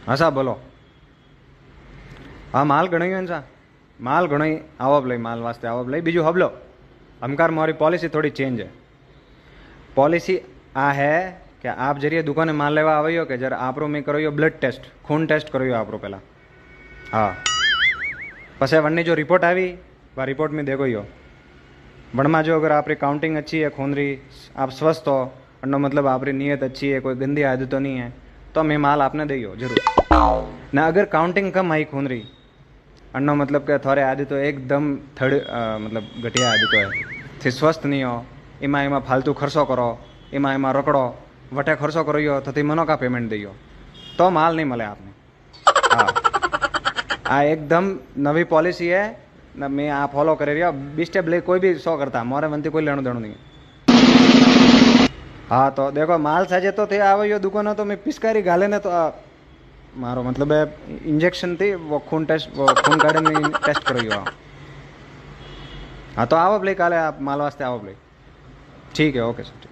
हाँ साहब बोलो। हाँ माल घणो है सा माल घणो आवो लई माल वास्ते आवो लई बीजू हबलो हमकार मारी पॉलिसी थोड़ी चेंज है। पॉलिसी आ है कि आप जरिए दुकाने माल लेवा आवियो कि जरा आपरो मैं करो ब्लड टेस्ट खून टेस्ट करो आपरो पहला। हाँ पछे वननी जो रिपोर्ट आई वह रिपोर्ट में देखो यो वणमा जो अगर आपकी काउंटिंग अच्छी है खून री आप स्वस्थ हो अनो मतलब आपकी नीयत अच्छी है कोई गंदी आदत तो नहीं है तो मैं माल आपने दियो जरूर ना। अगर काउंटिंग कम आई खून री अनो मतलब कि थोड़े आदत तो एकदम थर्ड मतलब घटिया आदत है थी स्वस्थ नहीं हो एमा एमा फालतू खर्चो करो एमा एमा रकड़ो वटे खर्चो करो तो थी मनो का पेमेंट दियो तो माल नहीं मिले आपने। हाँ आ एकदम नवी पॉलिसी है न मैं आ फॉलो कर रहा बी स्टेप ले कोई भी शो करता मोरे मन कोई लेणु देणु नहीं। हाँ तो देखो माल साजे तो थे आवे दुकान तो मैं पिचकारी घाले ने तो मारो मतलब इंजेक्शन थी वो खून टेस्ट वो खून काढ़े में टेस्ट करो। हाँ तो आओ भाई काले आप माल वास्ते आओ भाई। ठीक है ओके सर।